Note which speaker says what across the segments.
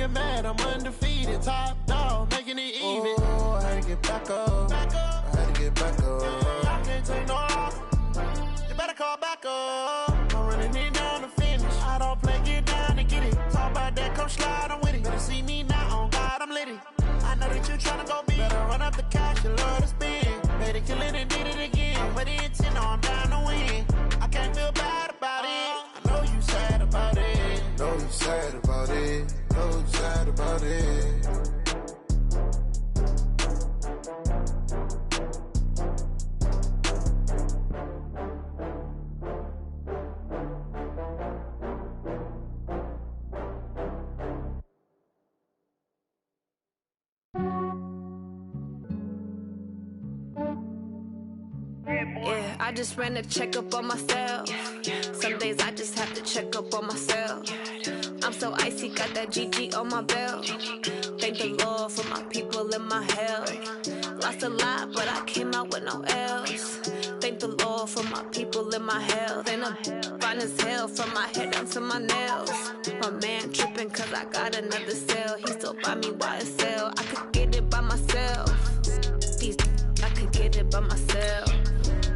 Speaker 1: you're mad, I'm undefeated. Top dog, making it even. Oh, I had to get back up. I had to get back up. I can't take no loss. You better call back up. I'm running it down to finish. I don't play, get down to get it. Talk about that, come slide, I'm with it. Better see me now, on God, I'm litty. I know that you tryna go big. Better run up the cash, you love to spend. Made it, kill it, and did it again. With the intent, I'm down to win. I can't feel bad about it. I know you sad about it.
Speaker 2: Know you sad about it. Know you sad about it.
Speaker 3: Yeah, I just ran a checkup on myself. Some days I just have to check up on myself. I'm so icy, got that GG on my belt. Thank the Lord for my people and my health. Lost a lot, but I came out with no L's. Thank the Lord for my people and my health. And I'm fine as hell from my head down to my nails. My man tripping cause I got another cell. He still buy me YSL. I could get it by myself. These I could get it by myself.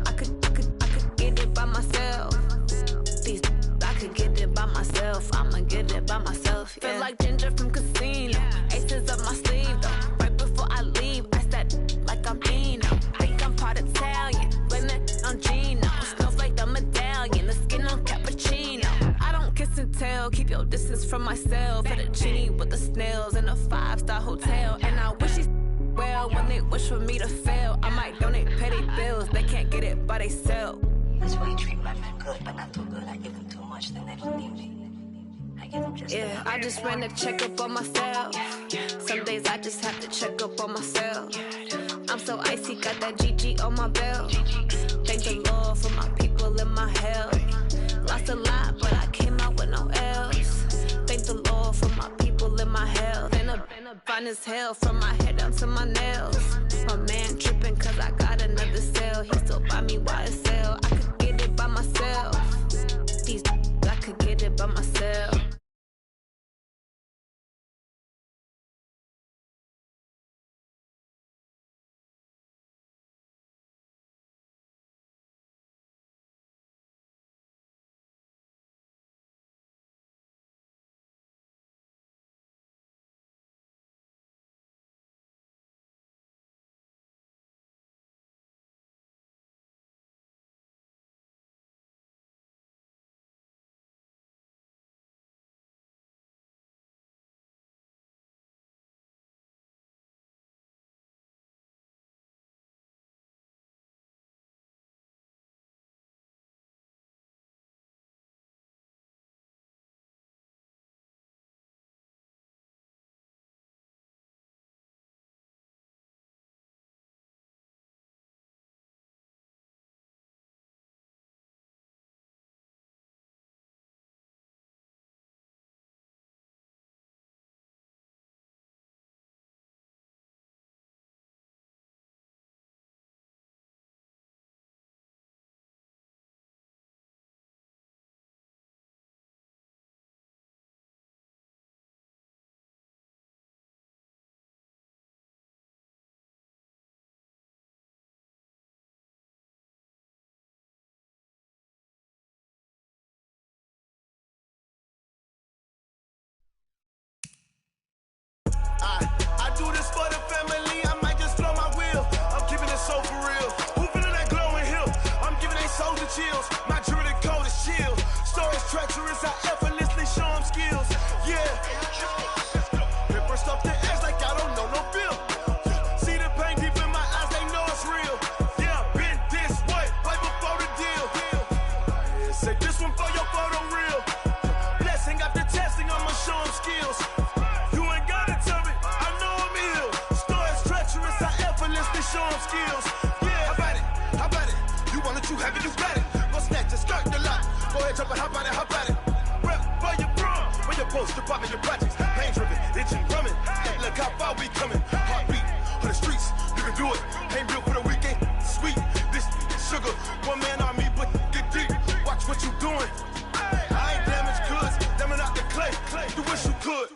Speaker 3: I could get it by myself. These I could get it by myself. I'ma get it by myself. Yeah. Feel like Ginger from Casino. Aces up my sleeve though. Right before I leave, I said like I'm Dino. Think I'm part Italian. Blame it on Gino. Snowflake the medallion. The skin on cappuccino. I don't kiss and tell. Keep your distance from myself. Fettuccine with the snails in a 5-star hotel. And I wish he's well when they wish for me to fail. I might donate, pay their bills. They can't get it by they sell.
Speaker 4: That's why you treat my men good, but not too good. I give them too much, then they don't need me. I give them just
Speaker 3: yeah, I just ran a checkup on myself. Some days I just have to check up on myself. I'm so icy, got that GG on my belt. Thank the Lord for my people and my health. Lost a lot, but I came out with no L's. Thank the Lord for my people and my health. And I'm fine as hell from my head down to my nails. My man tripping cause I got another cell. He still buy me YSL. I could get it by myself. These I could get it by myself.
Speaker 1: I do this for the family, I might just blow my wheel. I'm keeping it so for real. Who feeling that glowing hill? I'm giving they soldier chills. My jewelry cold is chill. Stories treacherous, I effortlessly show them skills. Yeah. Paper stuff to edge like I don't know no bill. See the pain deep in my eyes, they know it's real. Yeah, been this way, way before the deal. Say this one for your photo reel. Blessing after testing, I'ma show them skills. Show them skills. Yeah, how about it? You want it, you have it, you got it. Go snatch it, start the lot. Go ahead, jump it, how about it? Rep for your bro, for your post, your poppin', your projects. Pain driven, itching, drumming. Look how far we coming. Heartbeat on the streets, you can do it. Ain't built for the weekend, sweet. This sugar, one man army, but get deep. Watch what you doing. I ain't damaged goods, damn it out the clay. You wish you could.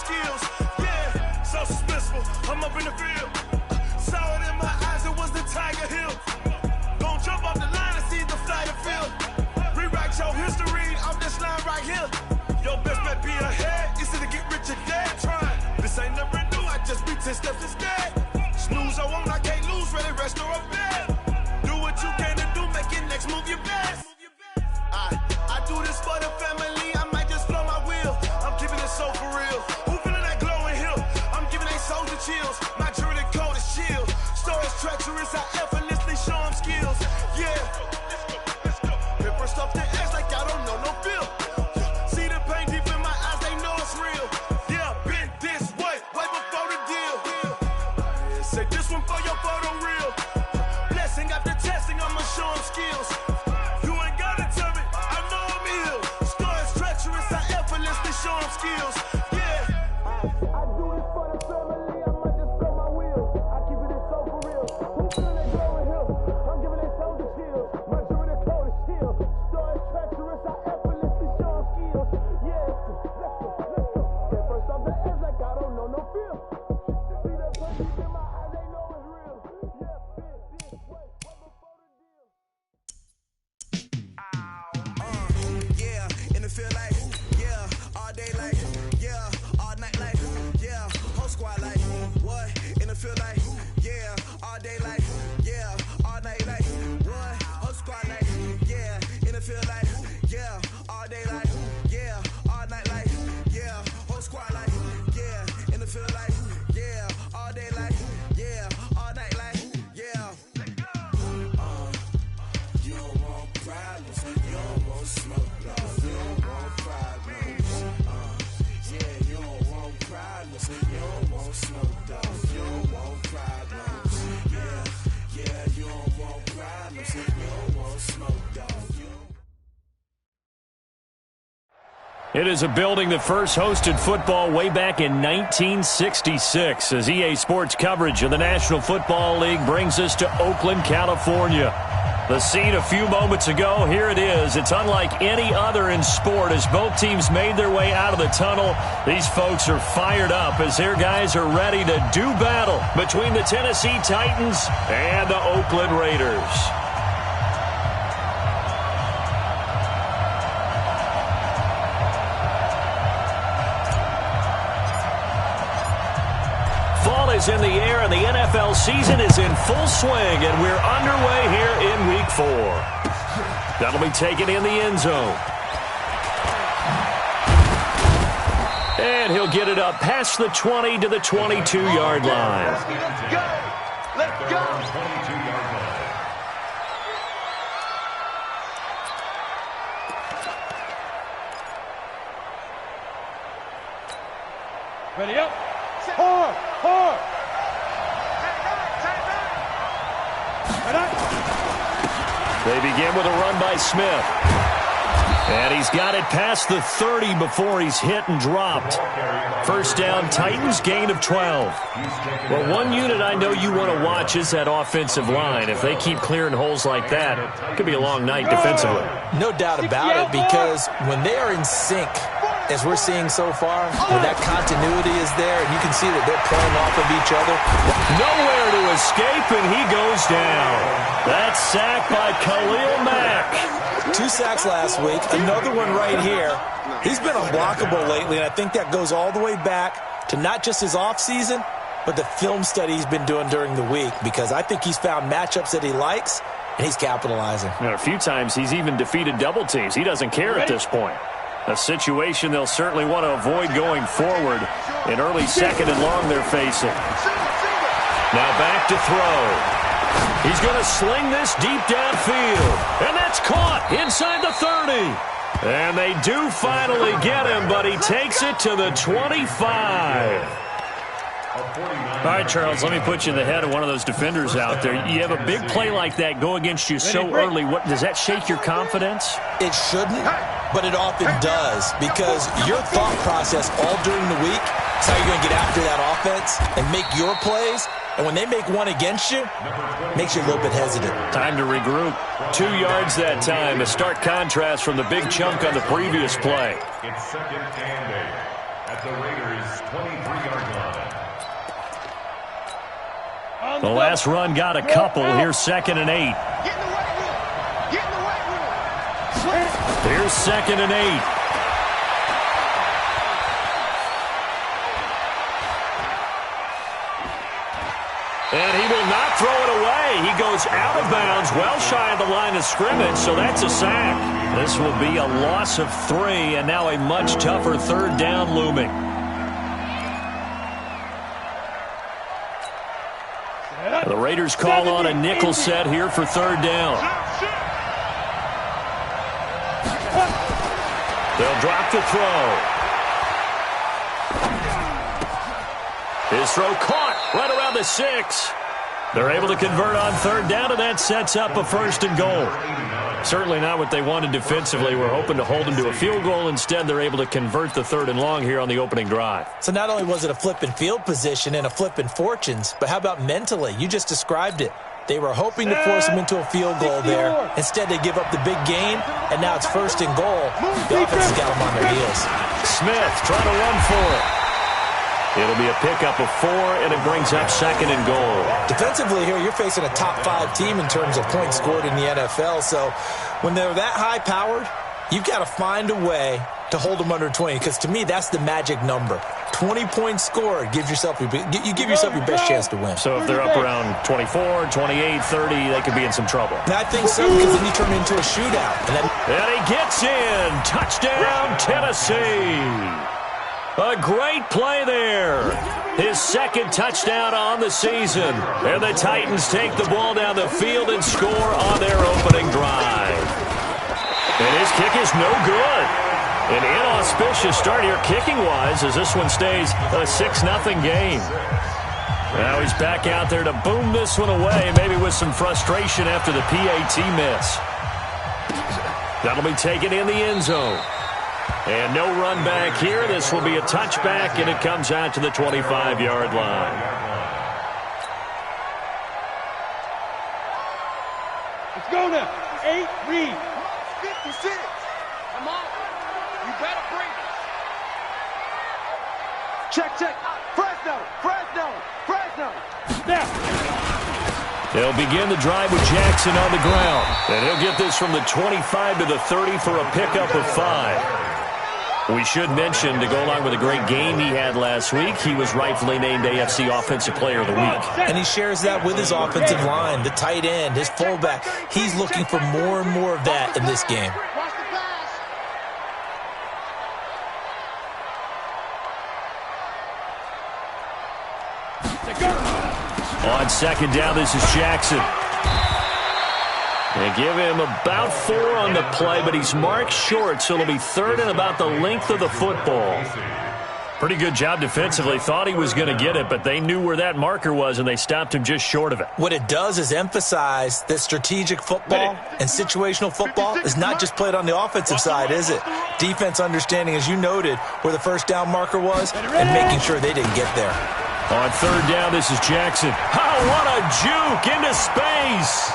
Speaker 1: skills. Yeah, so suspenseful. I'm up in the field. Saw it in my eyes, it was the Tiger Hill. Gon' jump off the line and see the flight of field. Rewrite your history off this line right here. Your best bet be ahead, easy to get rich or dead trying. This ain't never new, I just be 10 steps instead. Snooze or won't, I can't lose, ready, rest or a bed. Do what you can to do, make your next move your best. I do this for the family, I might just flow my wheel. I'm keeping it so for real. Who feeling that glowing hill? I'm giving they souls the chills. My jewelry code is chill. Stories treacherous, I effortlessly show them skills. Yeah. Paper stuff the edge like I don't know no feel. See the pain deep in my eyes, they know it's real. Yeah, been this way before the deal. Say this one for your photo reel. Blessing after testing, I'ma show them skills. You ain't gotta tell me, I know I'm ill. Stories treacherous, I effortlessly show them skills. Yeah. I do this for the family, I might just blow my wheel. I keep it so for real. Who feeling that glowing hill? I'm giving they souls the chills. My jewelry code is chill. Stories treacherous, I effortlessly show them skills. Yeah, let's go. Get first off the edge like I don't know no feel. See that pain deep in my eyes, they know it's real. Yeah, been this way before the deal.
Speaker 5: Yeah, and it feel like, yeah, all day like, yeah, all night like, yeah, whole squad like, what? And it feel like, yeah, all day like, yeah, all night like, what? Whole squad like, yeah, and it feel like, yeah, all day like, yeah, all night like, yeah, whole squad like, yeah, and it feel like, yeah, all day like, yeah, all night like, yeah. You don't want problems, you don't want smoke, dog. You don't want problems. Yeah, you don't want problems, you don't want smoke, dog. You don't want problems. Yeah, you don't want problems, you don't want smoke, dog.
Speaker 6: It is a building that first hosted football way back in 1966 as EA Sports coverage of the National Football League brings us to Oakland, California. The scene a few moments ago, here it is. It's unlike any other in sport as both teams made their way out of the tunnel. These folks are fired up as their guys are ready to do battle between the Tennessee Titans and the Oakland Raiders. Fall is in the air and the NFL season is in full swing, and we're underway here in Week 4. That'll be taken in the end zone. And he'll get it up past the 20 to the 22-yard line.
Speaker 1: Let's go! Let's go!
Speaker 7: Ready up. Hard.
Speaker 6: They begin with a run by Smith. And he's got it past the 30 before he's hit and dropped. First down, Titans, gain of 12. Well, one unit I know you want to watch is that offensive line. If they keep clearing holes like that, it could be a long night defensively.
Speaker 8: No doubt about it, because when they are in sync, as we're seeing so far, when that continuity is there, and you can see that they're playing off of each other.
Speaker 6: Nowhere to escape, and he goes down. That's sacked by Khalil Mack.
Speaker 8: 2 sacks last week, another one right here. He's been unblockable lately, and I think that goes all the way back to not just his offseason, but the film study he's been doing during the week, because I think he's found matchups that he likes, and he's capitalizing.
Speaker 6: And a few times he's even defeated double teams. He doesn't care at this point. A situation they'll certainly want to avoid going forward. In early second and long they're facing. Now back to throw. He's going to sling this deep downfield. And that's caught inside the 30. And they do finally get him, but he takes it to the 25. All right, Charles, let me put you in the head of one of those defenders out there. You have a big play like that go against you so early. What does that shake your confidence?
Speaker 8: It shouldn't, but it often does, because your thought process all during the week is how you're going to get after that offense and make your plays. And when they make one against you, it makes you a little bit hesitant.
Speaker 6: Time to regroup. 2 yards that time. A stark contrast from the big chunk on the previous play.
Speaker 7: It's second and 8.
Speaker 9: at the Raiders' 23-yard line.
Speaker 6: The last run got a couple. Here's 2nd and 8.
Speaker 7: Get in the right room. Get in the right room.
Speaker 6: Here's 2nd and 8. And he will not throw it away. He goes out of bounds, well shy of the line of scrimmage, so that's a sack. This will be a loss of 3, and now a much tougher 3rd down looming. The Raiders call on a nickel set here for 3rd down. They'll drop the throw. His throw caught right around the 6. They're able to convert on 3rd down, and that sets up a 1st and goal. Certainly not what they wanted defensively. We're hoping to hold them to a field goal. Instead, they're able to convert the 3rd and long here on the opening drive.
Speaker 8: So not only was it a flip in field position and a flip in fortunes, but how about mentally? You just described it. They were hoping to force them into a field goal there. Instead, they give up the big gain, and now it's 1st and goal. The offense has got them on their heels.
Speaker 6: Smith trying to run for it. It'll be a pickup of 4, and it brings up 2nd and goal.
Speaker 8: Defensively here, you're facing a top 5 team in terms of points scored in the NFL. So when they're that high-powered, you've got to find a way to hold them under 20, because to me, that's the magic number. 20 points scored, you give yourself your best chance to win.
Speaker 6: So if they're up around 24, 28, 30, they could be in some trouble.
Speaker 8: And I think so, because then you turn it into a shootout.
Speaker 6: And he gets in. Touchdown, Tennessee. A great play there. His 2nd touchdown on the season. And the Titans take the ball down the field and score on their opening drive. And his kick is no good. An inauspicious start here kicking-wise as this one stays a 6-0 game. Now he's back out there to boom this one away, maybe with some frustration after the PAT miss. That'll be taken in the end zone. And no run back here. This will be a touchback, and it comes out to the 25-yard line.
Speaker 7: Let's go now. 8, read. 56. Come on. You better bring it. Check. Fresno. Now.
Speaker 6: They'll begin the drive with Jackson on the ground. And he'll get this from the 25 to the 30 for a pickup of 5. We should mention, to go along with a great game he had last week, he was rightfully named AFC Offensive Player of the Week.
Speaker 8: And he shares that with his offensive line, the tight end, his fullback. He's looking for more and more of that in this game.
Speaker 6: On 2nd down, this is Jackson. They give him about 4 on the play, but he's marked short, so it'll be 3rd and about the length of the football. Pretty good job defensively. Thought he was going to get it, but they knew where that marker was, and they stopped him just short of it.
Speaker 8: What it does is emphasize that strategic football and situational football is not just played on the offensive side, is it? Defense understanding, as you noted, where the 1st down marker was and making sure they didn't get there.
Speaker 6: On 3rd down, this is Jackson. Oh, what a juke into space.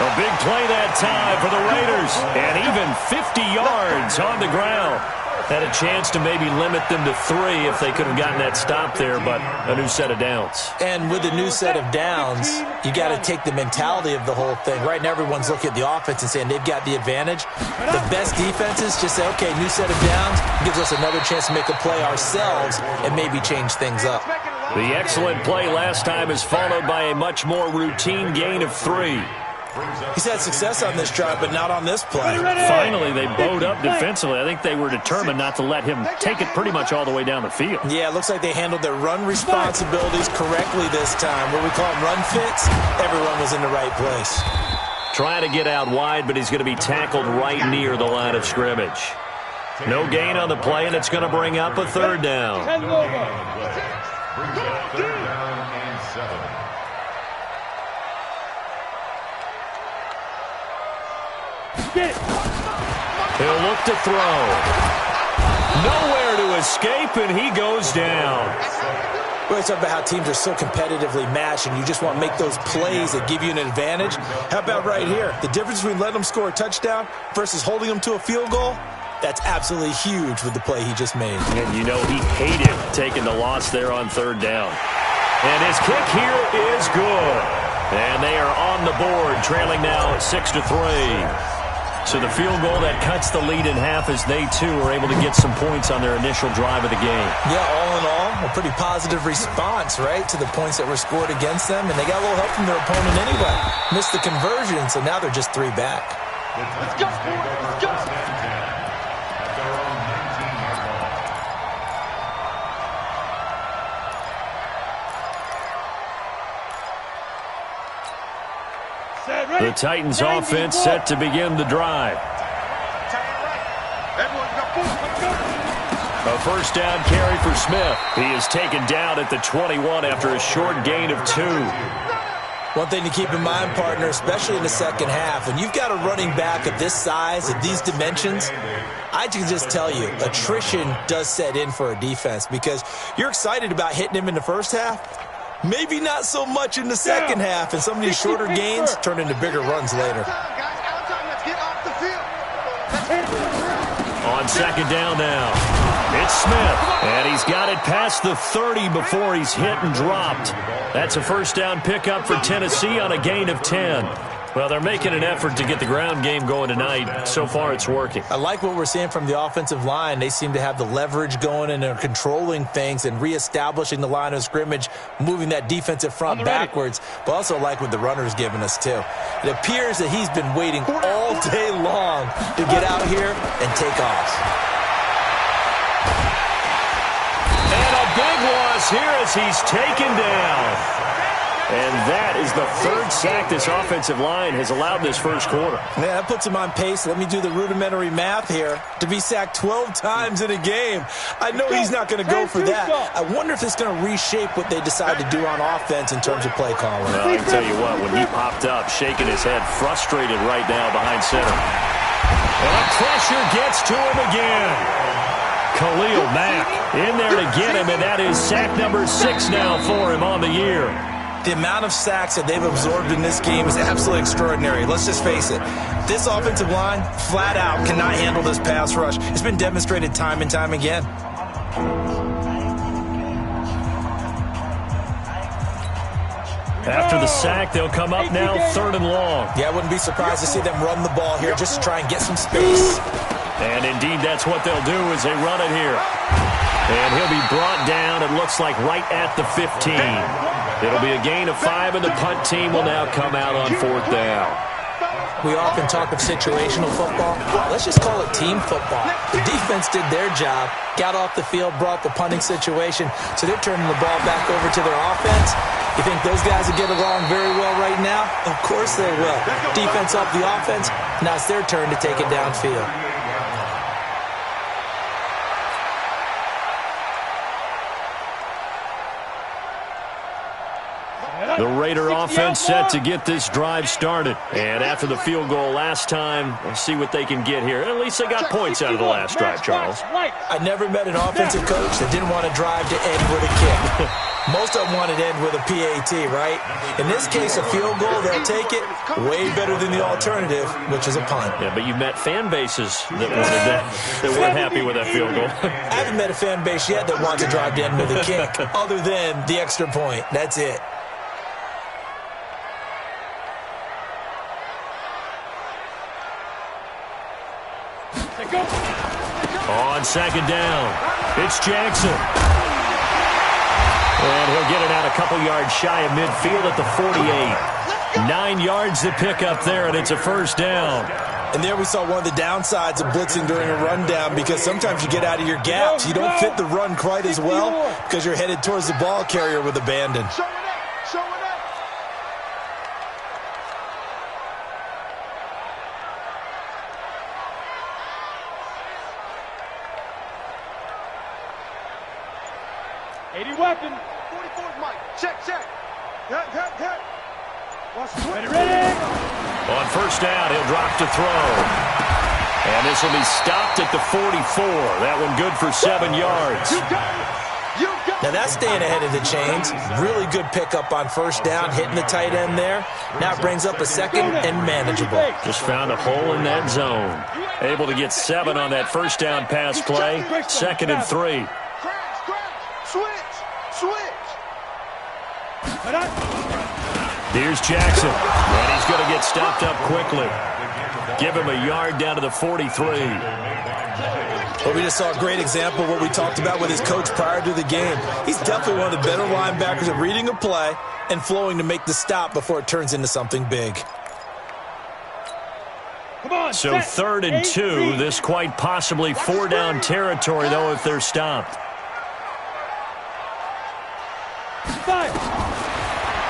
Speaker 6: A big play that time for the Raiders. And even 50 yards on the ground. Had a chance to maybe limit them to 3 if they could have gotten that stop there, but a new set of downs.
Speaker 8: And with a new set of downs, you got to take the mentality of the whole thing. Right now, everyone's looking at the offense and saying they've got the advantage. The best defenses just say, okay, new set of downs gives us another chance to make a play ourselves and maybe change things up.
Speaker 6: The excellent play last time is followed by a much more routine gain of 3.
Speaker 8: He's had success on this drive, but not on this play.
Speaker 6: Finally, they bowed up defensively. I think they were determined not to let him take it pretty much all the way down the field.
Speaker 8: Yeah, it looks like they handled their run responsibilities correctly this time. What we call them run fits, everyone was in the right place.
Speaker 6: Trying to get out wide, but he's going to be tackled right near the line of scrimmage. No gain on the play, and it's going to bring up a 3rd down. He'll look to throw. Nowhere to escape, and he goes down.
Speaker 8: Well, it's about how teams are so competitively matched, and you just want to make those plays that give you an advantage. How about right here? The difference between letting them score a touchdown versus holding them to a field goal? That's absolutely huge with the play he just made.
Speaker 6: And you know he hated taking the loss there on third down. And his kick here is good. And they are on the board, trailing now 6-3. So the field goal that cuts the lead in half as they, too, are able to get some points on their initial drive of the game.
Speaker 8: Yeah, all in all, a pretty positive response, right, to the points that were scored against them. And they got a little help from their opponent anyway. Missed the conversion, so now they're just 3 back.
Speaker 7: Let's go, let's go.
Speaker 6: The Titans offense set to begin the drive. A first down carry for Smith. He is taken down at the 21 after a short gain of 2.
Speaker 8: One thing to keep in mind, partner, especially in the second half, when you've got a running back of this size, of these dimensions, I can just tell you, attrition does set in for a defense because you're excited about hitting him in the first half. Maybe not so much in the second half, and some of these shorter gains turn into bigger runs later.
Speaker 6: On second down now, it's Smith, and he's got it past the 30 before he's hit and dropped. That's a first down pickup for Tennessee on a gain of 10. Well, they're making an effort to get the ground game going tonight. So far, it's working.
Speaker 8: I like what we're seeing from the offensive line. They seem to have the leverage going, and they're controlling things and reestablishing the line of scrimmage, moving that defensive front backwards, but also like what the runner's giving us, too. It appears that he's been waiting all day long to get out here and take off.
Speaker 6: And a big loss here as he's taken down. And that is the 3rd sack this offensive line has allowed this first quarter.
Speaker 8: Yeah, that puts him on pace. Let me do the rudimentary math here. To be sacked 12 times in a game. I know he's not going to go for that. I wonder if it's going to reshape what they decide to do on offense in terms of play calling.
Speaker 6: Well, I can tell you what, when he popped up, shaking his head, frustrated right now behind center. And the pressure gets to him again. Khalil Mack in there to get him, and that is sack number 6 now for him on the year.
Speaker 8: The amount of sacks that they've absorbed in this game is absolutely extraordinary. Let's just face it. This offensive line, flat out, cannot handle this pass rush. It's been demonstrated time and time again.
Speaker 6: After the sack, they'll come up now 3rd and long.
Speaker 8: Yeah, I wouldn't be surprised to see them run the ball here just to try and get some space.
Speaker 6: And indeed, that's what they'll do as they run it here. And he'll be brought down, it looks like, right at the 15. It'll be a gain of 5, and the punt team will now come out on 4th down.
Speaker 8: We often talk of situational football. Let's just call it team football. The defense did their job, got off the field, brought the punting situation, so they're turning the ball back over to their offense. You think those guys will get along very well right now? Of course they will. Defense up the offense. Now it's their turn to take it downfield.
Speaker 6: The Raider offense set to get this drive started. And after the field goal last time, we'll see what they can get here. At least they got points out of the last drive, Charles.
Speaker 8: I never met an offensive coach that didn't want to drive to end with a kick. Most of them want to end with a PAT, right? In this case, a field goal, they'll take it. Way better than the alternative, which is a punt.
Speaker 6: Yeah, but you've met fan bases that wanted that weren't happy with that field goal.
Speaker 8: I haven't met a fan base yet that wants to drive to end with a kick, other than the extra point. That's it.
Speaker 6: On second down, it's Jackson. And he'll get it out a couple yards shy of midfield at the 48. 9 yards to pick up there, and it's a first down.
Speaker 8: And there we saw one of the downsides of blitzing during a rundown, because sometimes you get out of your gaps. You don't fit the run quite as well because you're headed towards the ball carrier with abandon.
Speaker 7: Weapon. 44's Mike. Check. Ready.
Speaker 6: On first down, he'll drop to throw. And this will be stopped at the 44. That one good for 7 yards.
Speaker 8: Now that's staying ahead of the chains. Really good pickup on first down, hitting the tight end there. Now it brings up a second and manageable.
Speaker 6: Just found a hole in that zone. Able to get 7 on that first down pass play. 2nd and 3.
Speaker 7: Switch.
Speaker 6: Here's Jackson. And he's going to get stopped up quickly. Give him a yard down to the 43.
Speaker 8: Well, we just saw a great example of what we talked about with his coach prior to the game. He's definitely one of the better linebackers at reading a play and flowing to make the stop before it turns into something big.
Speaker 6: So 3rd and 2. This quite possibly 4-down territory, though, if they're stopped.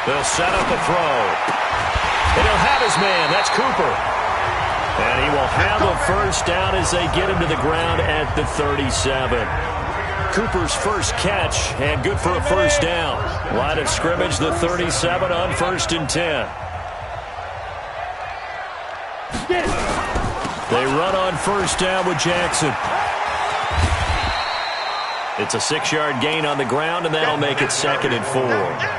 Speaker 6: They'll set up a throw. And he'll have his man. That's Cooper. And he will have a first down as they get him to the ground at the 37. Cooper's first catch, and good for a first down. Line of scrimmage, the 37 on 1st and 10. They run on first down with Jackson. It's a 6-yard gain on the ground, and that'll make it 2nd and 4.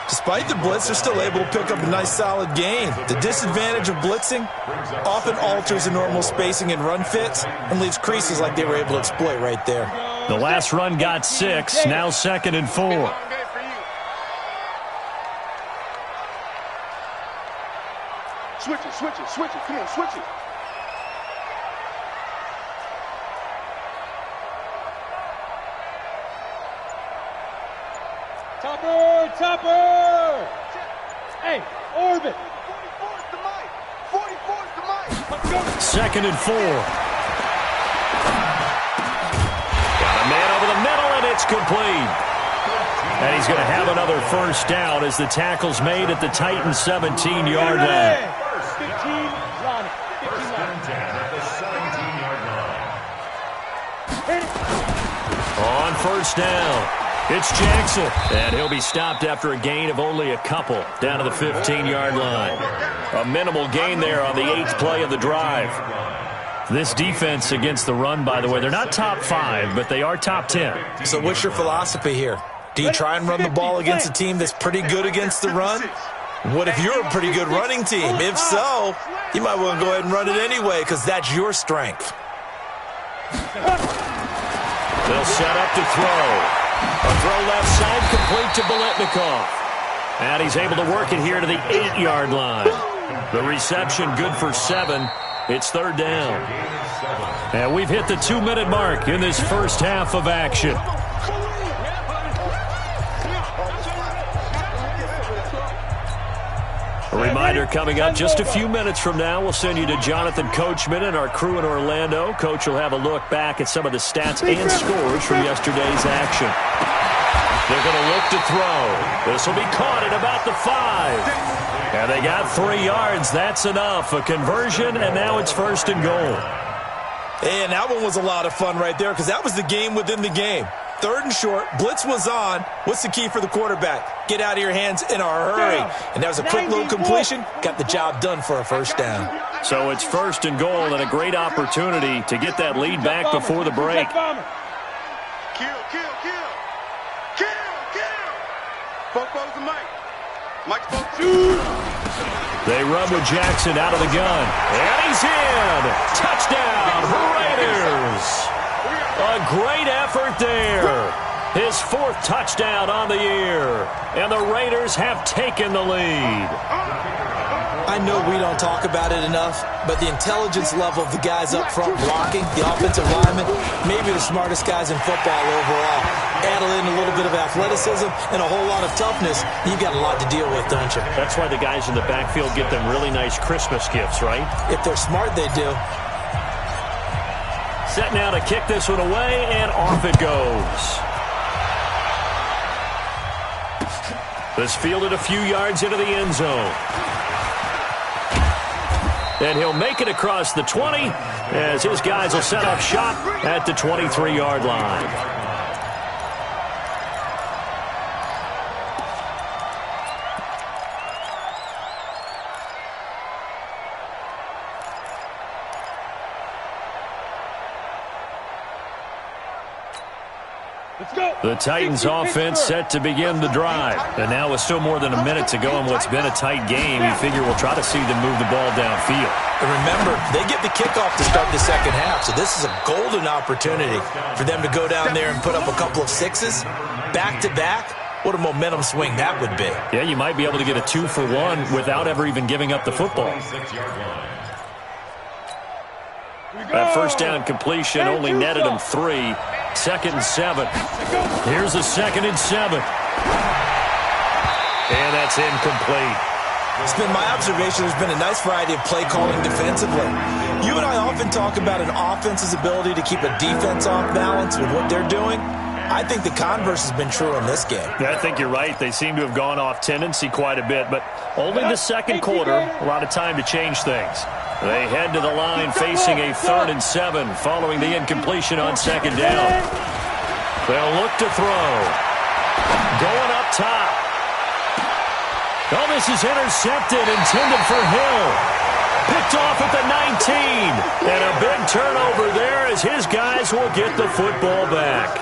Speaker 8: Despite the blitz, they're still able to pick up a nice solid gain. The disadvantage of blitzing often alters the normal spacing and run fits and leaves creases like they were able to exploit right there.
Speaker 6: The last run got 6, now 2nd and 4.
Speaker 7: Switch it. Come on, switch it. Topper! Hey, orbit! 44's the mic! 44's the mic!
Speaker 6: 2nd and 4. Got a man over the middle, and it's complete. And he's going to have another first down as the tackle's made at the Titans' 17-yard line.
Speaker 7: 15, Ronnie. 15 line.
Speaker 6: On first down, it's Jackson. And he'll be stopped after a gain of only a couple down to the 15-yard line. A minimal gain there on the 8th play of the drive. This defense against the run, by the way, they're not top 5, but they are top 10.
Speaker 8: So what's your philosophy here? Do you try and run the ball against a team that's pretty good against the run? What if you're a pretty good running team? If so, you might want to go ahead and run it anyway because that's your strength.
Speaker 6: They'll set up to throw. A throw left side complete to Biletnikoff. And he's able to work it here to the 8-yard line. The reception good for 7. It's 3rd down. And we've hit the 2-minute mark in this first half of action. A reminder coming up just a few minutes from now. We'll send you to Jonathan Coachman and our crew in Orlando. Coach will have a look back at some of the stats and scores from yesterday's action. They're going to look to throw. This will be caught at about the 5. And they got 3 yards. That's enough. A conversion, and now it's 1st and goal.
Speaker 8: And that one was a lot of fun right there because that was the game within the game. 3rd and short, blitz was on. What's the key for the quarterback? Get out of your hands in a hurry. And that was a quick little completion. Got the job done for a first down.
Speaker 6: So it's 1st and goal and a great opportunity to get that lead back before the break.
Speaker 7: Kill. Foco's the mic. Mike's supposed to.
Speaker 6: They run with Jackson out of the gun. And he's in. Touchdown, Raiders. A great effort there. His 4th touchdown on the year. And the Raiders have taken the lead.
Speaker 8: I know we don't talk about it enough, but the intelligence level of the guys up front blocking, the offensive linemen, maybe the smartest guys in football overall. Add in a little bit of athleticism and a whole lot of toughness, you've got a lot to deal with, don't you?
Speaker 6: That's why the guys in the backfield get them really nice Christmas gifts, right?
Speaker 8: If they're smart, they do.
Speaker 6: Set now to kick this one away, and off it goes. This fielded a few yards into the end zone. And he'll make it across the 20 as his guys will set up shop at the 23-yard line. The Titans offense set to begin the drive. And now with still more than a minute to go in what's been a tight game, you figure we'll try to see them move the ball downfield.
Speaker 8: And remember, they get the kickoff to start the second half, so this is a golden opportunity for them to go down there and put up a couple of sixes back-to-back. What a momentum swing that would be.
Speaker 6: Yeah, you might be able to get a 2-for-1 without ever even giving up the football. That first down completion only netted him 3. 2nd and 7. Here's a 2nd and 7. And that's incomplete.
Speaker 8: It's been my observation there's been a nice variety of play calling defensively. You and I often talk about an offense's ability to keep a defense off balance with what they're doing. I think the converse has been true in this game.
Speaker 6: Yeah, I think you're right. They seem to have gone off tendency quite a bit, but only the second quarter, a lot of time to change things. They head to the line facing a 3rd and 7 following the incompletion on 2nd down. They'll look to throw. Going up top. Oh, this is intercepted, intended for Hill. Picked off at the 19. And a big turnover there as his guys will get the football back.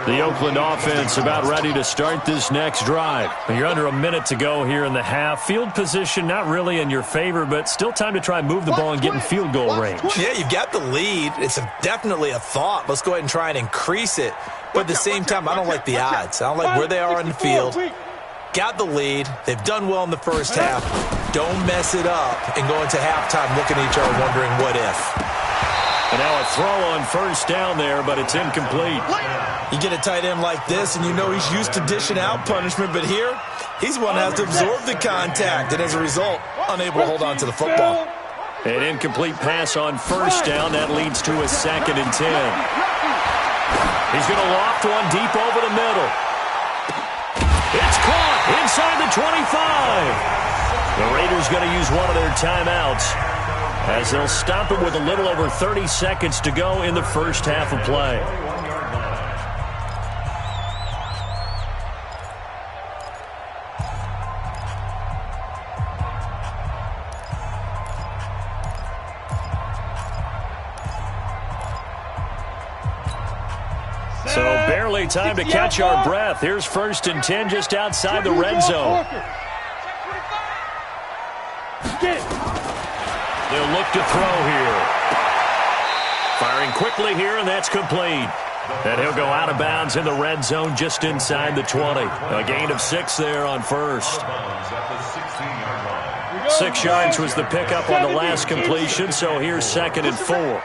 Speaker 6: The Oakland offense about ready to start this next drive. You're under a minute to go here in the half. Field position not really in your favor, but still time to try and move the ball and get in field goal range.
Speaker 8: Yeah, you've got the lead. It's definitely a thought. Let's go ahead and try and increase it. But at the same time, I don't like the odds. I don't like where they are on the field. Got the lead. They've done well in the first half. Don't mess it up and go into halftime looking at each other wondering what if.
Speaker 6: And now a throw on 1st down there, but it's incomplete.
Speaker 8: You get a tight end like this, and you know he's used to dishing out punishment, but here, he's one that has to absorb the contact, and as a result, unable to hold on to the football.
Speaker 6: An incomplete pass on 1st down. That leads to a 2nd and 10. He's going to loft one deep over the middle. It's caught inside the 25. The Raiders going to use one of their timeouts as they'll stop it with a little over 30 seconds to go in the first half of play. So barely time to catch our breath. Here's 1st and 10 just outside the red zone. They'll look to throw here. Firing quickly here, and that's complete. And he'll go out of bounds in the red zone just inside the 20. A gain of 6 there on 1st. 6 yards was the pickup on the last completion, so here's 2nd and 4.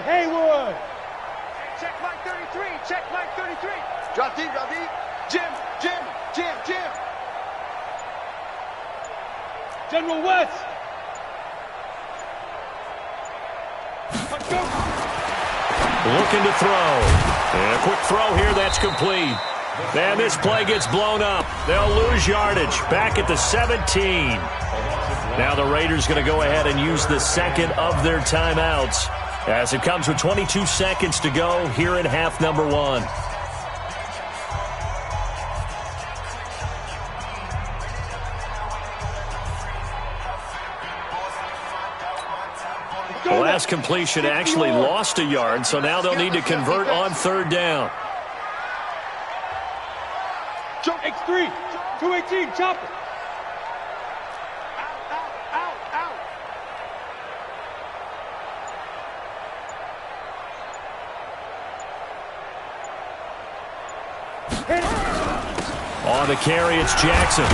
Speaker 7: Haywood! Check Mike 33, check Mike 33. Drop deep, drop deep. Jim. General West. Let's go.
Speaker 6: Looking to throw. And a quick throw here, that's complete. And this play gets blown up. They'll lose yardage. Back at the 17. Now the Raiders going to go ahead and use the 2nd of their timeouts, as it comes with 22 seconds to go here in half number 1. The last completion actually lost a yard, so now they'll need to convert on 3rd down.
Speaker 7: X3, 218, chopper.
Speaker 6: On the carry, it's Jackson.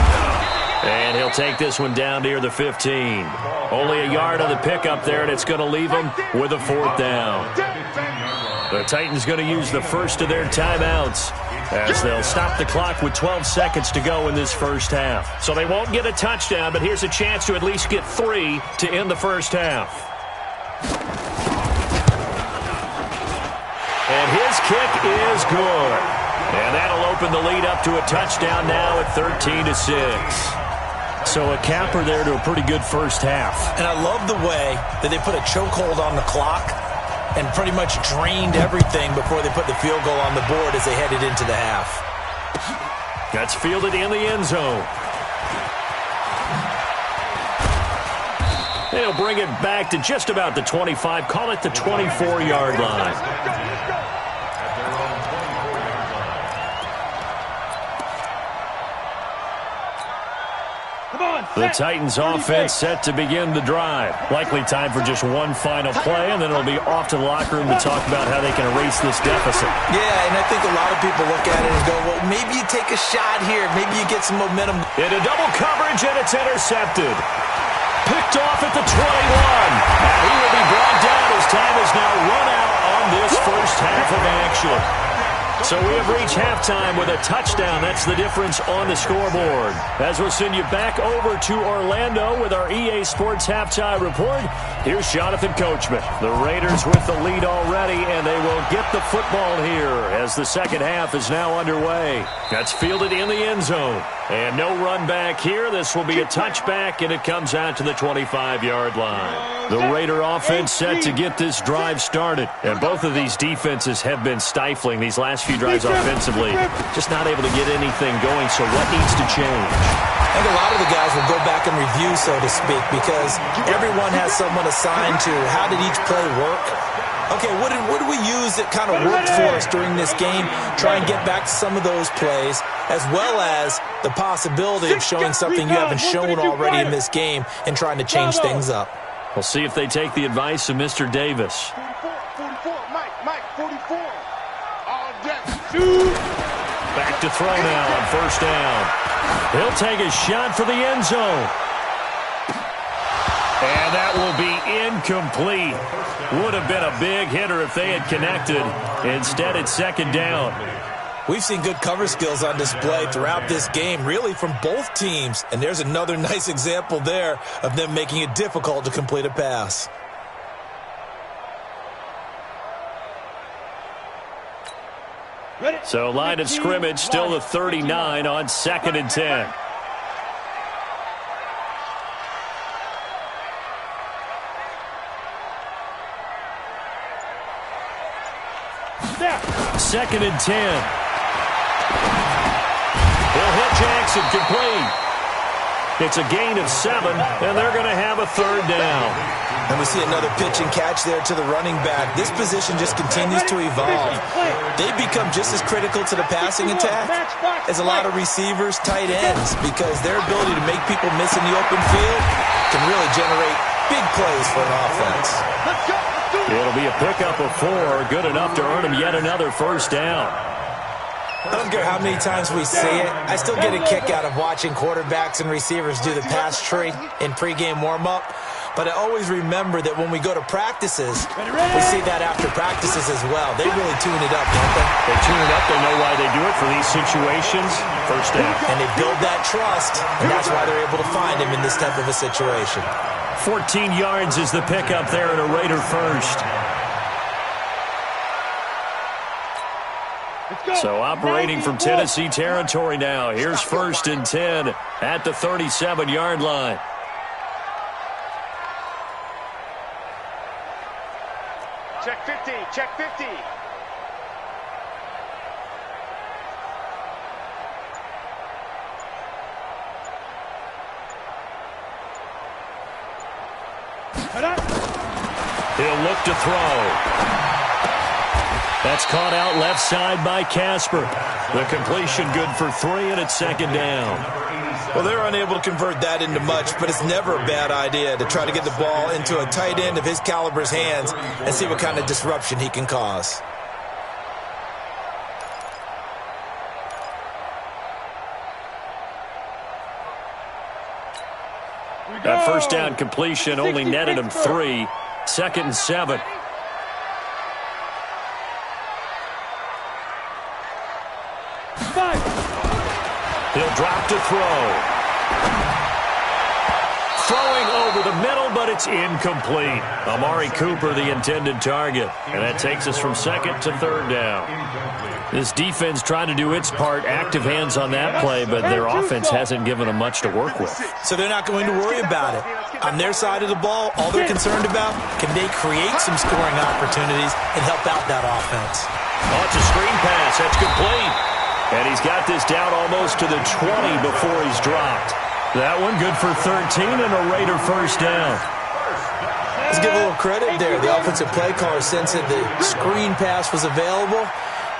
Speaker 6: And he'll take this one down near the 15. Only a yard on the pickup there, and it's going to leave him with a 4th down. The Titans going to use the first of their timeouts, as they'll stop the clock with 12 seconds to go in this first half. So they won't get a touchdown, but here's a chance to at least get 3 to end the first half. And his kick is good. And that'll open the lead up to a touchdown now at 13-6. So a capper there to a pretty good first half.
Speaker 8: And I love the way that they put a chokehold on the clock and pretty much drained everything before they put the field goal on the board as they headed into the half.
Speaker 6: That's fielded in the end zone. They'll bring it back to just about the 25. Call it the 24-yard line. The Titans offense set to begin the drive. Likely time for just one final play, and then it'll be off to the locker room to talk about how they can erase this deficit.
Speaker 8: Yeah, and I think a lot of people look at it and go, well, maybe you take a shot here. Maybe you get some momentum.
Speaker 6: Into double coverage, and it's intercepted. Picked off at the 21. He will be brought down as time is now run out on this first half of action. So we have reached halftime with a touchdown. That's the difference on the scoreboard. As we'll send you back over to Orlando with our EA Sports Halftime Report, here's Jonathan Coachman. The Raiders with the lead already, and they will get the football here as the second half is now underway. That's fielded in the end zone. And no run back here. This will be a touchback, and it comes out to the 25-yard line. The Raider offense set to get this drive started. And both of these defenses have been stifling these last few drives offensively. Just not able to get anything going, so what needs to change?
Speaker 8: I think a lot of the guys will go back and review, so to speak, because everyone has someone assigned to how did each play work. Okay, what did we use that kind of worked for us during this game? Try and get back to some of those plays, as well as the possibility of showing something you haven't shown already in this game and trying to change things up.
Speaker 6: We'll see if they take the advice of Mr. Davis.
Speaker 7: 44, Mike, 44. All day.
Speaker 6: Back to throw now on first down. He'll take a shot for the end zone. And that will be incomplete. Would have been a big hitter if they had connected. Instead, it's second down.
Speaker 8: We've seen good cover skills on display throughout this game, really from both teams. And there's another nice example there of them making it difficult to complete a pass.
Speaker 6: So line of scrimmage still the 39 on 2nd and 10. Second and 10. He'll hit Jackson complete. It's a gain of 7, and they're going to have a third down.
Speaker 8: And we see another pitch and catch there to the running back. This position just continues to evolve. They've become just as critical to the passing attack as a lot of receivers, tight ends, because their ability to make people miss in the open field can really generate big plays for an offense.
Speaker 6: It'll be a pickup of 4, good enough to earn him yet another first down.
Speaker 8: I don't care how many times we see it. I still get a kick out of watching quarterbacks and receivers do the pass tree in pregame warm-up. But I always remember that when we go to practices, we see that after practices as well. They really tune it up, don't they?
Speaker 6: They tune it up. They know why they do it for these situations. First down.
Speaker 8: And they build that trust, and that's why they're able to find him in this type of a situation.
Speaker 6: 14 yards is the pickup there at a Raider first. So operating from Tennessee territory now. Here's 1st and 10 at the 37-yard line.
Speaker 7: Check 50, check 50.
Speaker 6: He'll look to throw. That's caught out left side by Casper. The completion good for 3, and it's second down.
Speaker 8: Well, they're unable to convert that into much, but it's never a bad idea to try to get the ball into a tight end of his caliber's hands and see what kind of disruption he can cause.
Speaker 6: That first down completion only netted him 3. 2nd and 7. He'll drop to throw. Throwing over the middle, but it's incomplete. Amari Cooper, the intended target. And that takes us from 2nd to 3rd down. This defense trying to do its part. Active hands on that play, but their offense hasn't given them much to work with.
Speaker 8: So they're not going to worry about it. On their side of the ball, all they're concerned about, can they create some scoring opportunities and help out that offense?
Speaker 6: Oh, it's a screen pass. That's complete. And he's got this down almost to the 20 before he's dropped. That one good for 13 and a Raider first down.
Speaker 8: Let's give a little credit there. The offensive play caller sensed that the screen pass was available.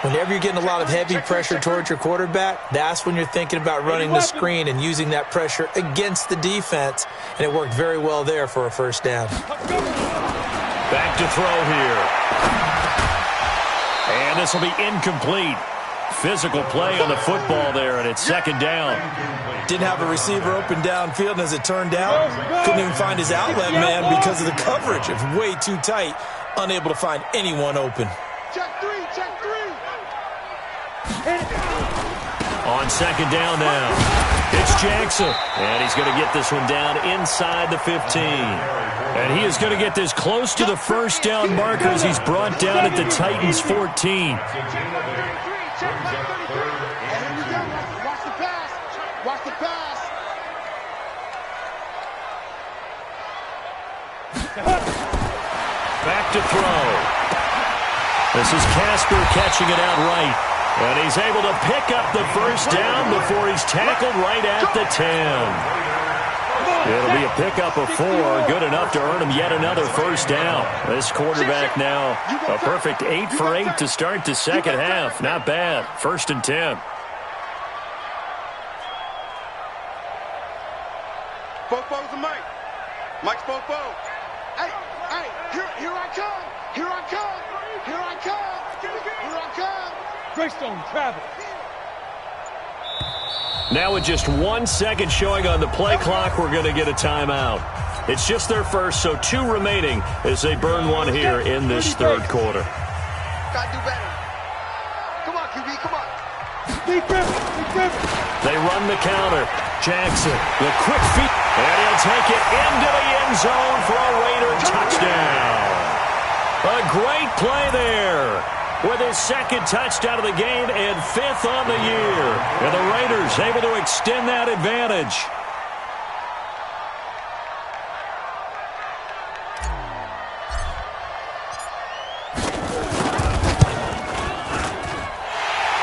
Speaker 8: Whenever you're getting a lot of heavy pressure towards your quarterback, that's when you're thinking about running the screen and using that pressure against the defense. And it worked very well there for a first down.
Speaker 6: Back to throw here. And this will be incomplete. Physical play on the football there, and it's second down.
Speaker 8: Didn't have a receiver open downfield, and as it turned out, couldn't even find his outlet man because of the coverage. It was way too tight, unable to find anyone open.
Speaker 7: Check three.
Speaker 6: On second down now, it's Jackson. And he's going to get this one down inside the 15. And he is going to get this close to the first down marker as he's brought down at the Titans' 14.
Speaker 7: Watch the pass.
Speaker 6: Back to throw. This is Casper catching it out right. And he's able to pick up the first down before he's tackled right at the 10. It'll be a pickup of 4, good enough to earn him yet another first down. This quarterback now a perfect 8 for 8 to start the second half. Not bad. First and 10.
Speaker 7: Bofo's the Mike. Mike's Bofo. Hey, here I come. Greystone travel.
Speaker 6: Now with just 1 second showing on the play clock, we're going to get a timeout. It's just their first, so 2 remaining as they burn one here in this third quarter.
Speaker 7: Gotta do better. Come on, QB, come on.
Speaker 6: They run the counter. Jackson, the quick feet, and he'll take it into the end zone for a Raider touchdown. A great play there with his second touchdown of the game and 5th on the year. And the Raiders able to extend that advantage.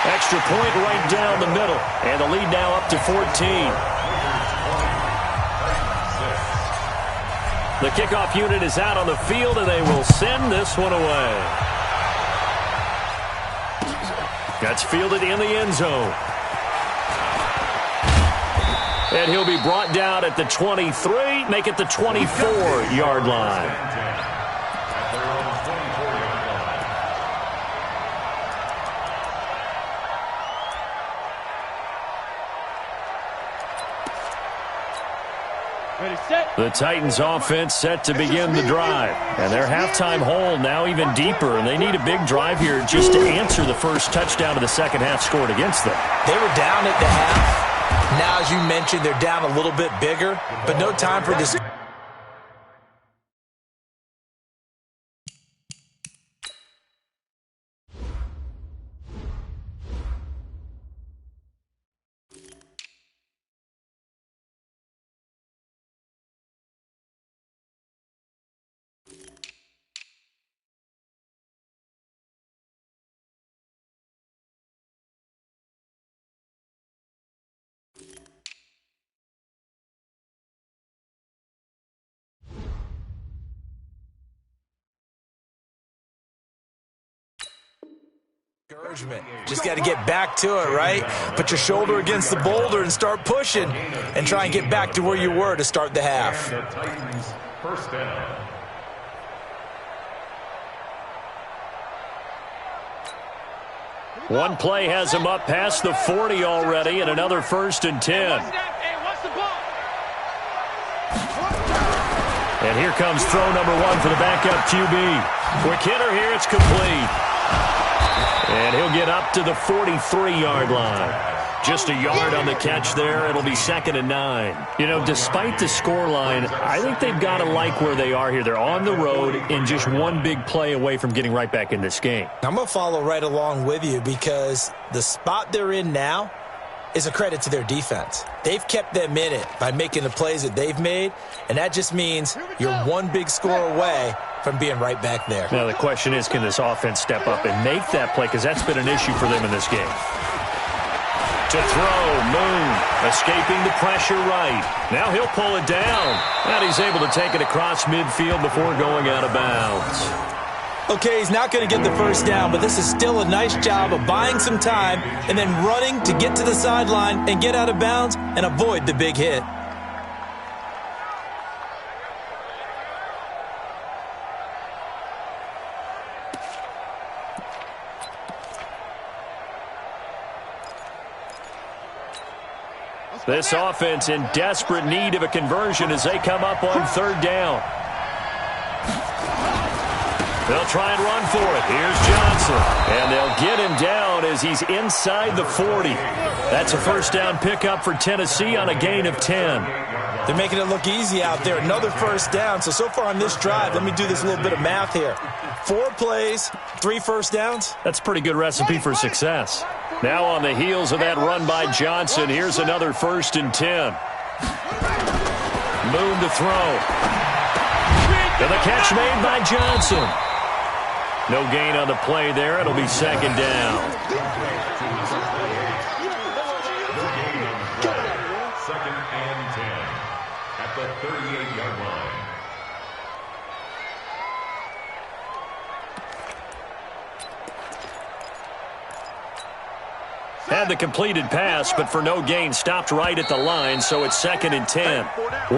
Speaker 6: Extra point right down the middle. And the lead now up to 14. The kickoff unit is out on the field, and they will send this one away. That's fielded in the end zone. And he'll be brought down at the 23, make it the 24-yard line. The Titans offense set to begin the drive. And their halftime hole now even deeper. And they need a big drive here just to answer the first touchdown of the second half scored against them.
Speaker 8: They were down at the half. Now, as you mentioned, they're down a little bit bigger. But no time for this. Just got to get back to it, right? Put your shoulder against the boulder and start pushing and try and get back to where you were to start the half.
Speaker 9: First down.
Speaker 6: One play has him up past the 40 already, and another first and 10. And here comes throw number 1 for the backup QB. Quick hitter here, it's complete. And he'll get up to the 43-yard line. Just a yard on the catch there. It'll be second and 9. You know, despite the scoreline, I think they've got to like where they are here. They're on the road and just one big play away from getting right back in this game.
Speaker 8: I'm going to follow right along with you because the spot they're in now is a credit to their defense. They've kept them in it by making the plays that they've made, and that just means you're one big score away from being right back there.
Speaker 6: Now the question is, can this offense step up and make that play? Because that's been an issue for them in this game. To throw, Moon, escaping the pressure right. Now he'll pull it down. And he's able to take it across midfield before going out of bounds.
Speaker 8: Okay, he's not going to get the first down, but this is still a nice job of buying some time and then running to get to the sideline and get out of bounds and avoid the big hit.
Speaker 6: This offense in desperate need of a conversion as they come up on third down. They'll try and run for it. Here's Johnson. And they'll get him down as he's inside the 40. That's a first down pickup for Tennessee on a gain of 10.
Speaker 8: They're making it look easy out there. Another first down. So far on this drive, let me do this little bit of math here. 4 plays, 3 first downs.
Speaker 6: That's a pretty good recipe for success. Now on the heels of that run by Johnson, here's another 1st and 10. Moon to throw. And the catch made by Johnson. No gain on the play there. It'll be second down.
Speaker 9: Second and 10 at the 38-yard line.
Speaker 6: Had the completed pass, but for no gain, stopped right at the line, so it's 2nd and 10.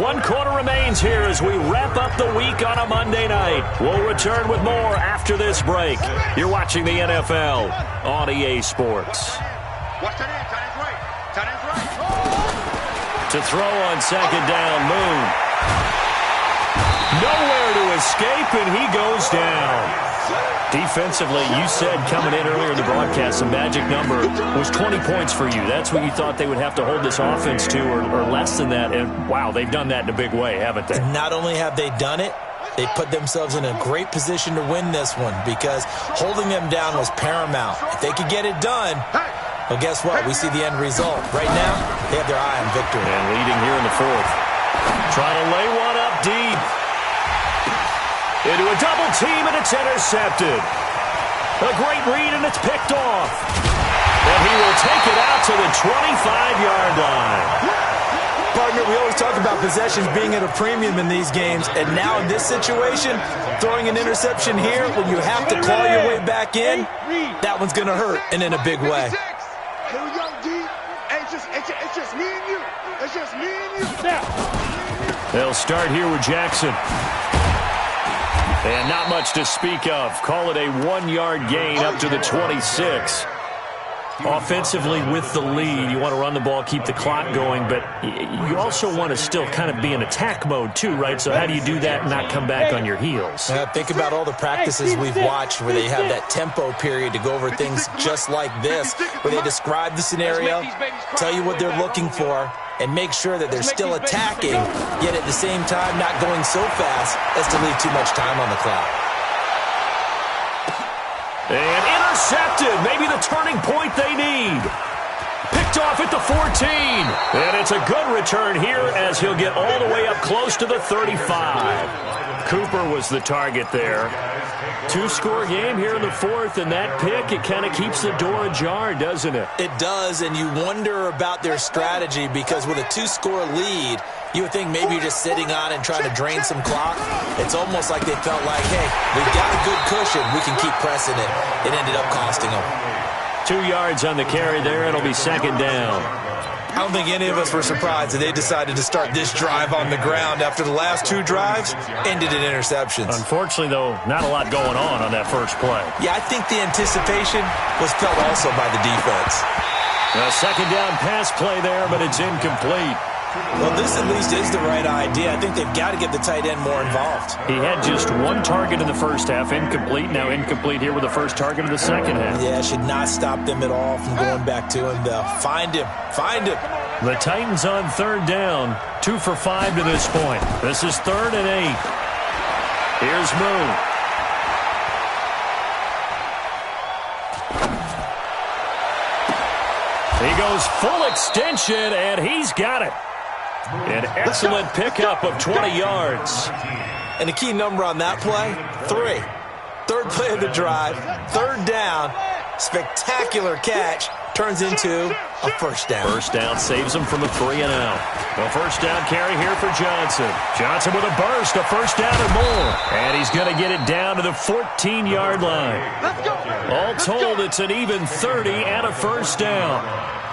Speaker 6: 1 quarter remains here as we wrap up the week on a Monday night. We'll return with more after this break. You're watching the NFL on EA Sports. To throw on 2nd down, Moon. Nowhere to escape, and he goes down. Defensively, you said coming in earlier in the broadcast, the magic number was 20 points for you. That's what you thought they would have to hold this offense to, or less than that. And, wow, they've done that in a big way, haven't they?
Speaker 8: Not only have they done it, they put themselves in a great position to win this one because holding them down was paramount. If they could get it done, well, guess what? We see the end result. Right now, they have their eye on victory.
Speaker 6: And leading here in the 4th. Trying to lay one up deep. Into a double team, and it's intercepted. A great read, and it's picked off. And he will take it out to the 25-yard line.
Speaker 8: Partner, we always talk about possessions being at a premium in these games, and now in this situation, throwing an interception here when you have to claw your way back in, that one's going to hurt, and in a big way.
Speaker 7: Here we go, D. It's just me and you. It's just me and you. Now.
Speaker 6: They'll start here with Jackson. And not much to speak of. Call it a 1-yard gain up to the 26. Offensively with the lead, you want to run the ball, keep the clock going, but you also want to still kind of be in attack mode too, right? So how do you do that and not come back on your heels?
Speaker 8: Think about all the practices we've watched where they have that tempo period to go over things just like this, where they describe the scenario, tell you what they're looking for, and make sure that they're still attacking, yet at the same time not going so fast as to leave too much time on the clock.
Speaker 6: And intercepted. Maybe the turning point they need. Picked off at the 14. And it's a good return here as he'll get all the way up close to the 35. Cooper was the target there. 2-score game here in the 4th, and that pick, it kind of keeps the door ajar, doesn't it?
Speaker 8: It does, and you wonder about their strategy because with a 2-score lead, you would think maybe you're just sitting on and trying to drain some clock. It's almost like they felt like, hey, we've got a good cushion. We can keep pressing it. It ended up costing them.
Speaker 6: 2 yards on the carry there. It'll be second down.
Speaker 8: I don't think any of us were surprised that they decided to start this drive on the ground after the last 2 drives ended in interceptions.
Speaker 6: Unfortunately, though, not a lot going on that first play.
Speaker 8: Yeah, I think the anticipation was felt also by the defense.
Speaker 6: A second down pass play there, but it's incomplete.
Speaker 8: Well, this at least is the right idea. I think they've got to get the tight end more involved.
Speaker 6: He had just 1 target in the first half, incomplete. Now incomplete here with the first target of the second half.
Speaker 8: Yeah, should not stop them at all from going back to him. They'll find him. Find him.
Speaker 6: The Titans on third down, 2 for 5 to this point. This is 3rd and 8. Here's Moon. He goes full extension, and he's got it. An excellent pickup of 20 yards.
Speaker 8: And the key number on that play, 3. 3rd play of the drive, 3rd down, spectacular catch, turns into a first down.
Speaker 6: First down saves him from a 3-and-out. A first down carry here for Johnson. Johnson with a burst, a first down or more. And he's going to get it down to the 14-yard line. All told, it's an even 30 and a first down.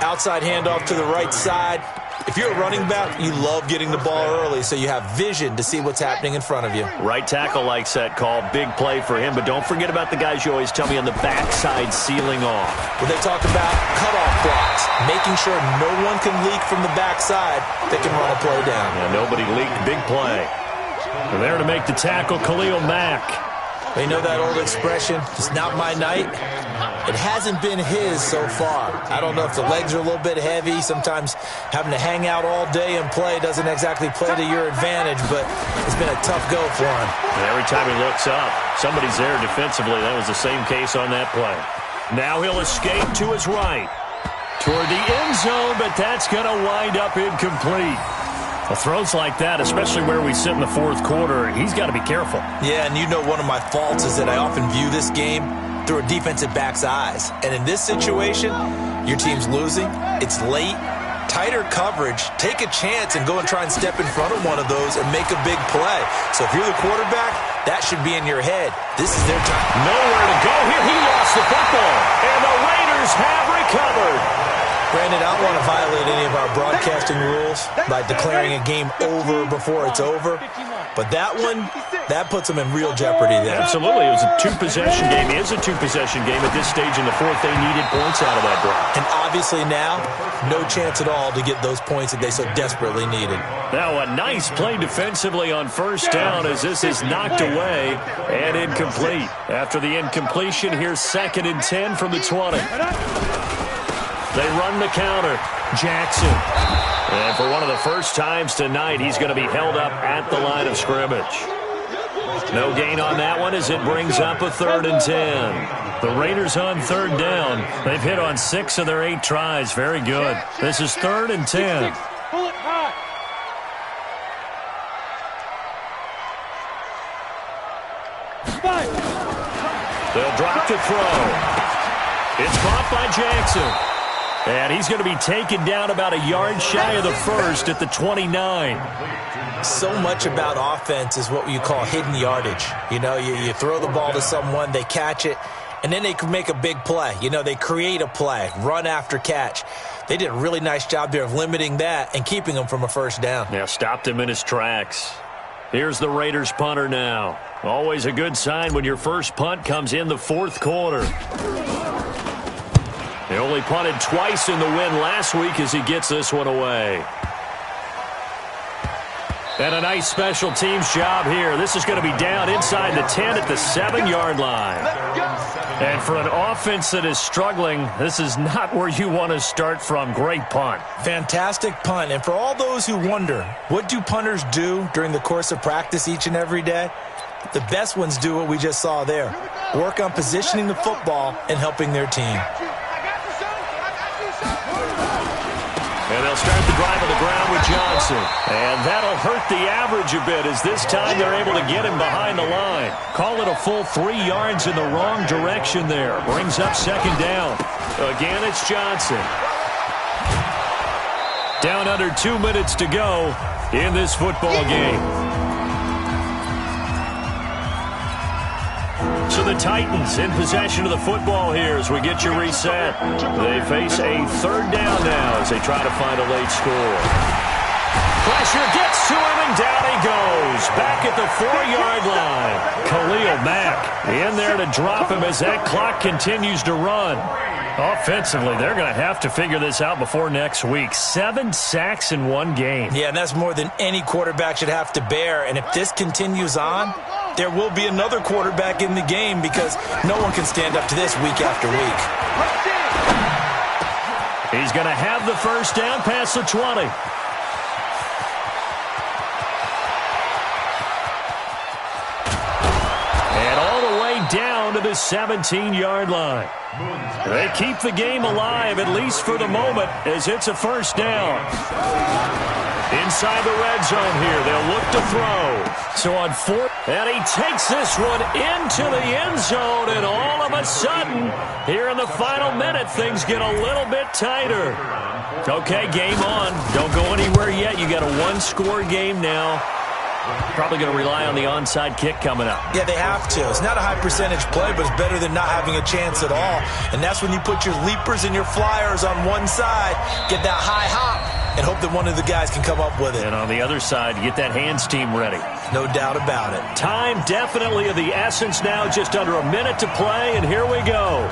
Speaker 8: Outside handoff to the right side. If you're a running back, you love getting the ball early so you have vision to see what's happening in front of you.
Speaker 6: Right tackle likes that call. Big play for him. But don't forget about the guys you always tell me on the backside sealing off.
Speaker 8: When they talk about cutoff blocks, making sure no one can leak from the backside that can run a play down.
Speaker 6: Yeah, nobody leaked. Big play. We're there to make the tackle, Khalil Mack.
Speaker 8: They know that old expression, it's not my night. It hasn't been his so far. I don't know if the legs are a little bit heavy. Sometimes having to hang out all day and play doesn't exactly play to your advantage, but it's been a tough go for him.
Speaker 6: And every time he looks up, somebody's there defensively. That was the same case on that play. Now he'll escape to his right. Toward the end zone, but that's going to wind up incomplete. Well, throws like that, especially where we sit in the fourth quarter, he's got to be careful.
Speaker 8: Yeah, and you know one of my faults is that I often view this game through a defensive back's eyes. And in this situation, your team's losing, it's late, tighter coverage, take a chance and go and try and step in front of one of those and make a big play. So if you're the quarterback, that should be in your head. This is their time.
Speaker 6: Nowhere to go here. He lost the football, and the Raiders have recovered.
Speaker 8: Brandon, I don't want to violate any of our broadcasting rules by declaring a game over before it's over. But that one, that puts them in real jeopardy there.
Speaker 6: Absolutely. It was a two-possession game. It is a two-possession game at this stage in the fourth. They needed points out of that drive.
Speaker 8: And obviously now, no chance at all to get those points that they so desperately needed.
Speaker 6: Now a nice play defensively on first down as this is knocked away and incomplete. After the incompletion, here's 2nd and 10 from the 20. They run the counter. Jackson. And for one of the first times tonight, he's going to be held up at the line of scrimmage. No gain on that one as it brings up a 3rd and 10. The Raiders on 3rd down. They've hit on 6 of their 8 tries. Very good. This is 3rd and 10.
Speaker 7: Pull it high.
Speaker 6: They'll drop to throw. It's caught by Jackson. And he's going to be taken down about a yard shy of the first at the 29.
Speaker 8: So much about offense is what you call hidden yardage. You know, you throw the ball to someone, they catch it, and then they can make a big play. You know, they create a play, run after catch. They did a really nice job there of limiting that and keeping him from a first down.
Speaker 6: Yeah, stopped him in his tracks. Here's the Raiders punter now. Always a good sign when your first punt comes in the fourth quarter. He only punted twice in the win last week as he gets this one away. And a nice special teams job here. This is going to be down inside the 10 at the 7-yard line. And for an offense that is struggling, this is not where you want to start from. Great punt.
Speaker 8: Fantastic punt. And for all those who wonder, what do punters do during the course of practice each and every day? The best ones do what we just saw there. Work on positioning the football and helping their team.
Speaker 6: And they'll start the drive on the ground with Johnson. And that'll hurt the average a bit as this time they're able to get him behind the line. Call it a full 3 yards in the wrong direction there. Brings up 2nd down. Again, it's Johnson. Down under 2 minutes to go in this football game. So the Titans in possession of the football here as we get you reset. They face a 3rd down now as they try to find a late score. Pressure gets to him and down he goes. Back at the 4-yard line. Khalil Mack in there to drop him as that clock continues to run. Offensively, they're going to have to figure this out before next week. 7 sacks in one game.
Speaker 8: Yeah, and that's more than any quarterback should have to bear. And if this continues on, there will be another quarterback in the game because no one can stand up to this week after week.
Speaker 6: He's going to have the first down past the 20. And all the way down to the 17-yard line. They keep the game alive, at least for the moment, as it's a first down. Inside the red zone here, they'll look to throw. So on fourth, and he takes this one into the end zone, and all of a sudden, here in the final minute, things get a little bit tighter. Okay, game on. Don't go anywhere yet. You got a one-score game now. Probably going to rely on the onside kick coming up.
Speaker 8: Yeah, they have to. It's not a high-percentage play, but it's better than not having a chance at all. And that's when you put your leapers and your flyers on one side, get that high hop, and hope that one of the guys can come up with it.
Speaker 6: And on the other side, get that hands team ready.
Speaker 8: No doubt about it.
Speaker 6: Time definitely of the essence now, just under a minute to play, and here we go.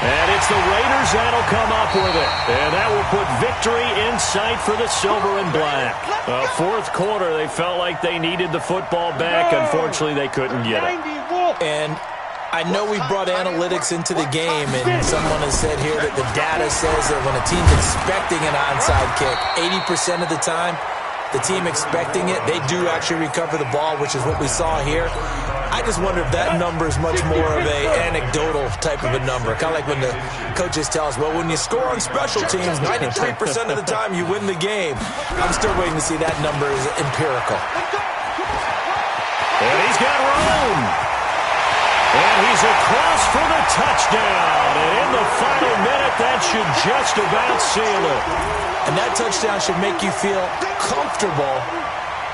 Speaker 6: And it's the Raiders that'll come up with it. And that will put victory in sight for the silver and black. Fourth quarter, they felt like they needed the football back. Unfortunately, they couldn't get it.
Speaker 8: And I know we brought analytics into the game, and someone has said here that the data says that when a team's expecting an onside kick, 80% of the time, the team expecting it, they do actually recover the ball, which is what we saw here. I just wonder if that number is much more of a anecdotal type of a number. Kind of like when the coaches tell us, well, when you score on special teams, 93% of the time you win the game. I'm still waiting to see that number is empirical.
Speaker 6: And he's got room. And he's across for the touchdown. And in the final minute, that should just about seal it.
Speaker 8: And that touchdown should make you feel comfortable.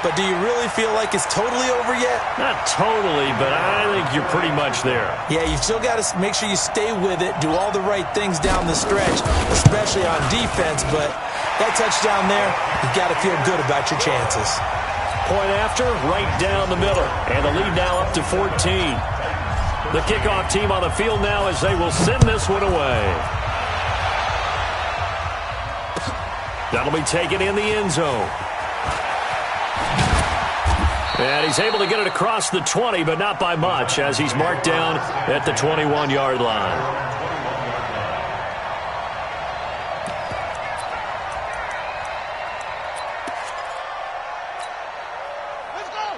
Speaker 8: But do you really feel like it's totally over yet?
Speaker 6: Not totally, but I think you're pretty much there.
Speaker 8: Yeah, you've still got to make sure you stay with it, do all the right things down the stretch, especially on defense. But that touchdown there, you've got to feel good about your chances.
Speaker 6: Point after, right down the middle. And the lead now up to 14. The kickoff team on the field now as they will send this one away. That'll be taken in the end zone. And he's able to get it across the 20, but not by much, as he's marked down at the 21-yard line.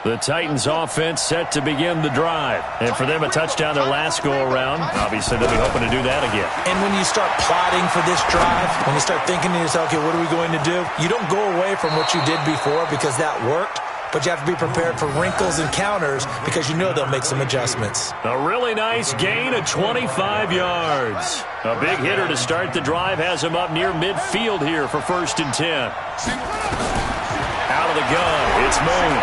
Speaker 6: The Titans offense set to begin the drive. And for them, a touchdown their last go-around. Obviously, they'll be hoping to do that again.
Speaker 8: And when you start plotting for this drive, when you start thinking to yourself, okay, what are we going to do? You don't go away from what you did before because that worked. But you have to be prepared for wrinkles and counters because you know they'll make some adjustments.
Speaker 6: A really nice gain of 25 yards. A big hitter to start the drive has him up near midfield here for 1st and 10. Out of the gun, it's Moon.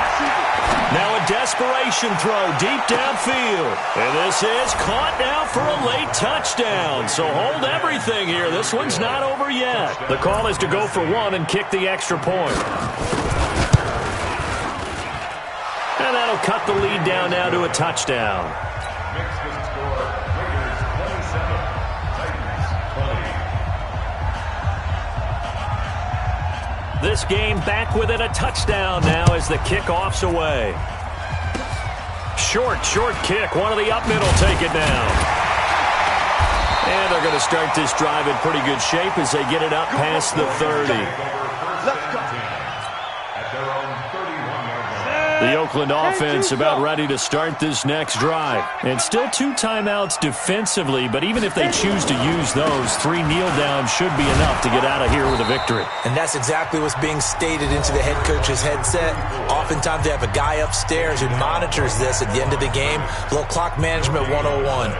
Speaker 6: Now a desperation throw deep downfield. And this is caught now for a late touchdown. So hold everything here. This one's not over yet. The call is to go for one and kick the extra point. And that'll cut the lead down now to a touchdown.
Speaker 9: Next is score, Raiders 27, Titans 20.
Speaker 6: This game back within a touchdown now as the kickoff's away. Short kick. One of the up middle take it down. And they're going to start this drive in pretty good shape as they get it up past the 30. The Oakland offense about ready to start this next drive. And still 2 timeouts defensively, but even if they choose to use those, 3 kneel downs should be enough to get out of here with a victory.
Speaker 8: And that's exactly what's being stated into the head coach's headset. Oftentimes they have a guy upstairs who monitors this at the end of the game. Little clock management 101.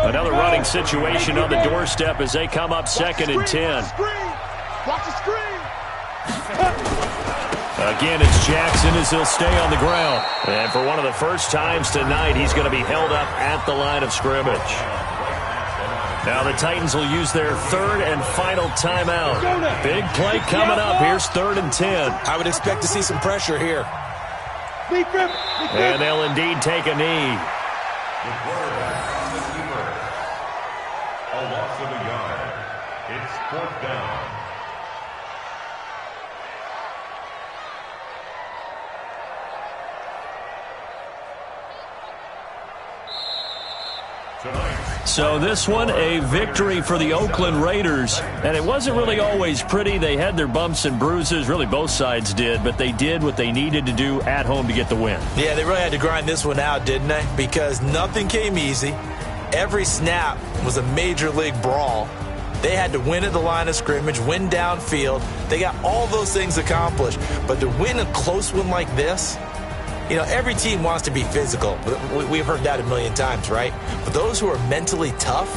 Speaker 6: Another running situation on the doorstep as they come up 2nd and 10.
Speaker 7: Watch the screen.
Speaker 6: Again, it's Jackson as he'll stay on the ground. And for one of the first times tonight, he's going to be held up at the line of scrimmage. Now the Titans will use their 3rd and final timeout. Big play coming up. Here's 3rd and 10.
Speaker 8: I would expect to see some pressure here.
Speaker 6: And they'll indeed take a knee.
Speaker 9: A loss of a yard. It's 4th down.
Speaker 6: So this one, a victory for the Oakland Raiders. And it wasn't really always pretty. They had their bumps and bruises. Really, both sides did. But they did what they needed to do at home to get the win.
Speaker 8: Yeah, they really had to grind this one out, didn't they? Because nothing came easy. Every snap was a major league brawl. They had to win at the line of scrimmage, win downfield. They got all those things accomplished. But to win a close one like this, you know, every team wants to be physical. We've heard that a million times, right? But those who are mentally tough,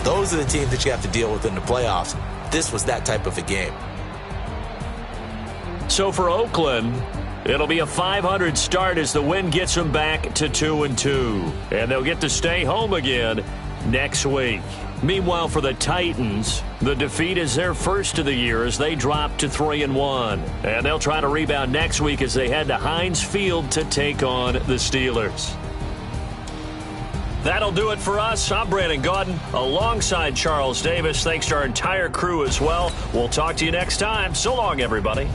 Speaker 8: those are the teams that you have to deal with in the playoffs. This was that type of a game.
Speaker 6: So for Oakland, it'll be a .500 start as the win gets them back to 2-2. And they'll get to stay home again next week. Meanwhile, for the Titans, the defeat is their first of the year as they drop to 3-1. And they'll try to rebound next week as they head to Heinz Field to take on the Steelers. That'll do it for us. I'm Brandon Gaudin alongside Charles Davis. Thanks to our entire crew as well. We'll talk to you next time. So long, everybody.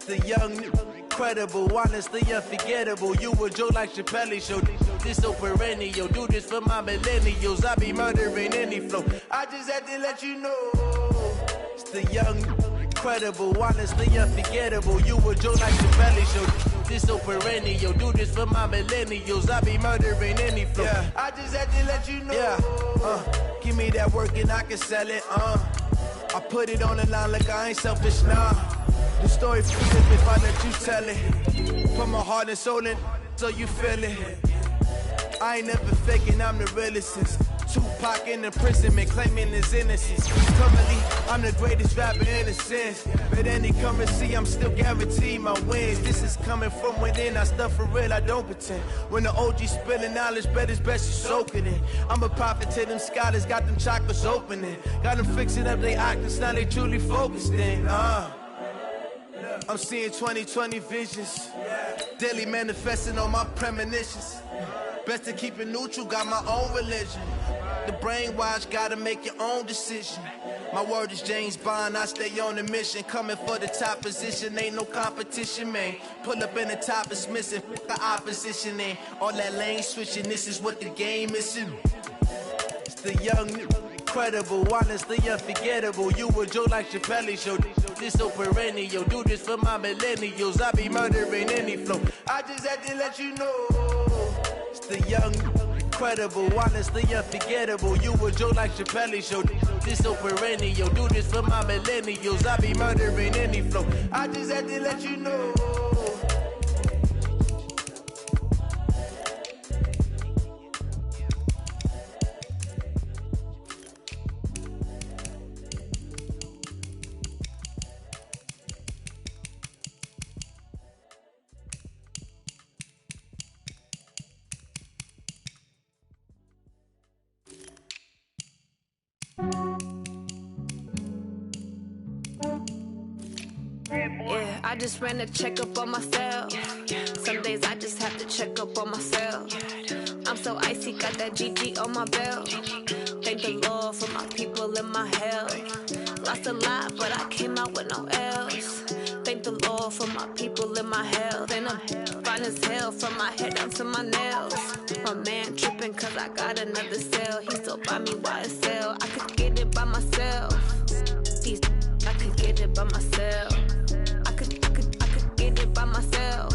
Speaker 5: The young, incredible, honestly unforgettable. You a joke like Chappelle Show. This so perennial. Do this for my millennials. I be murdering any flow. I just had to let you know. It's the young, incredible, honestly unforgettable. You a joke like Chappelle Show. This so perennial. Do this for my millennials. I be murdering any flow. Yeah. I just had to let you know. Yeah. Give me that work and I can sell it. I put it on the line like I ain't selfish, nah. The story flipped if I let you tell it. Put my heart and soul in so you feel it. I ain't never faking, I'm the realest since Tupac in imprisonment, claiming his innocence. Currently, I'm the greatest rapper in a sense. But any currency, I'm still guaranteed my wins. This is coming from within, I stuff for real, I don't pretend. When the OG spilling knowledge, bet it's best you soak it in. I'm a prophet to them scholars, got them chakras opening. Got them fixing up their octaves, now they truly focused in. I'm seeing 20/20 visions. Daily manifesting on my premonitions. Best to keep it neutral, got my own religion. The brainwash, gotta make your own decision. My word is James Bond, I stay on a mission. Coming for the top position, ain't no competition, man. Pull up in the top, it's missing, the opposition ain't. All that lane switching, this is what the game is. It's the young, incredible, honestly unforgettable. You a Joe like Chappelle show. This so perennial, do this for my millennials. I be murdering any flow. I just had to let you know. It's the young, incredible, honestly unforgettable. You a Joe like Chappelle show. This so perennial, do this for my millennials. I be murdering any flow. I just had to let you know.
Speaker 3: Yeah, I just ran a checkup on myself. Some days I just have to check up on myself. I'm so icy, got that GG on my belt. Thank the Lord for my people in my health. Lost a lot, but I came out with no L's. Thank the Lord for my people in my health. And I'm fine as hell from my head down to my nails. My man tripping cause I got another cell. He still buy me YSL. I could get it by myself. These I could get it by myself. I could get it by myself.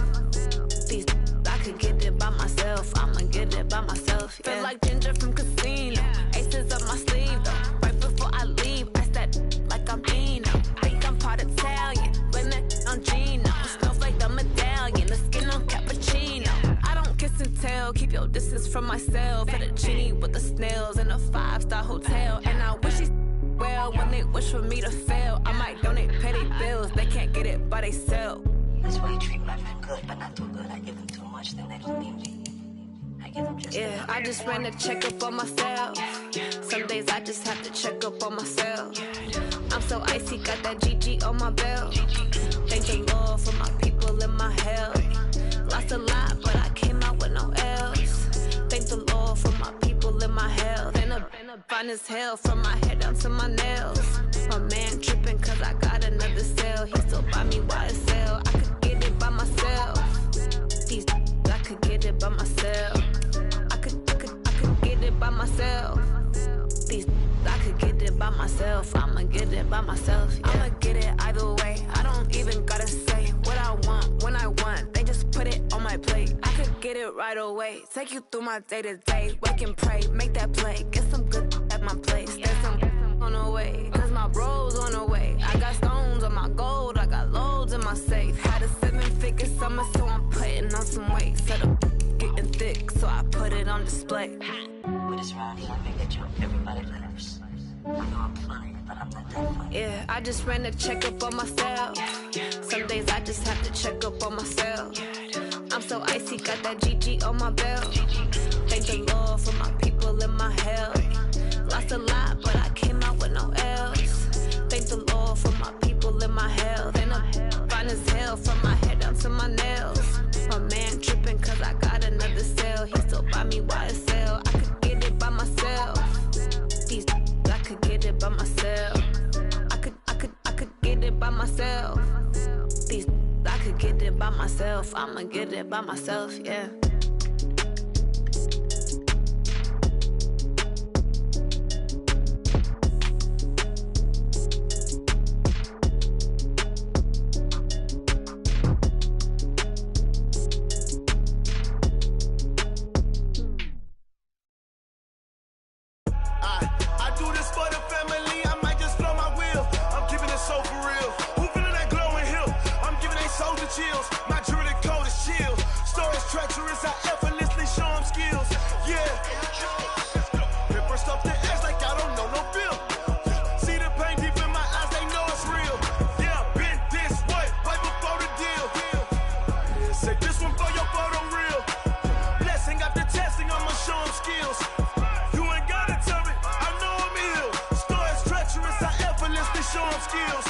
Speaker 3: These I could get it by myself. I'ma get it by myself. Yeah. Feel like Ginger from Casino. Aces up my sleeve though. Right before I leave, I said like I'm Dino. Think I'm part Italian. Blame it on Gino. Smells like the medallion. The skin on cappuccino. I don't kiss and tell. Keep your distance from myself. At a genie with the snails in a 5-star hotel. And I wish he well when they wish for me to fail. I might donate petty bills. They can't get it by they self.
Speaker 4: That's why you treat my men good, but not too good. I give them too much, then they don't need me. I give them just
Speaker 3: yeah, I just ran a checkup on myself. Some days I just have to check up on myself. I'm so icy, got that GG on my belt. Thank the Lord for my people in my health. Lost a lot, but I came out with no L's. Thank the Lord for my people in my health. And I'm fine as hell from my head down to my nails. My man tripping cause I got another cell. He still buy me YSL. I could get it by myself. These I could get it by myself. I could get it by myself. These I could get it by myself. I'ma get it by myself. Yeah. I'ma get it either way. I don't even gotta say what I want when I want. They just put it on my plate. I could get it right away. Take you through my day to day. Wake and pray, make that play. Get some good at my place. There's some on the way. Cause my bro's on the way. I got stones on my gold. I got loads in my safe. Had a 7-figure summer, so I'm putting on some weight. Set up getting thick, so I put it on display.
Speaker 4: With this round here, I make a joke. Everybody laughs. I know I'm funny, but I'm not that funny.
Speaker 3: Yeah, I just ran a checkup on myself. Some days I just have to check up on myself. I'm so icy, got that GG on my belt. Thank the Lord for my people in my health. Lost a lot, but I came out with no L's. Thank the Lord for my people in my health. And I'm fine as hell from my head down to my nails. My man tripping cause I got another cell. He still buy me YSL. I could get it by myself. These I could get it by myself. I could get it by myself. These I could get it by myself. I'ma get it by myself, yeah.
Speaker 5: Chills. My jewelry code is chill. Storage treacherous, I effortlessly show them skills. Yeah. Pepper stuff the edge like I don't know no bill. See the pain deep in my eyes, they know it's real. Yeah, been this way, right before the deal. Say this one for your photo real. Blessing after testing, I'ma show them skills. You ain't gotta tell me, I know I'm ill. Storage treacherous, I effortlessly show them skills.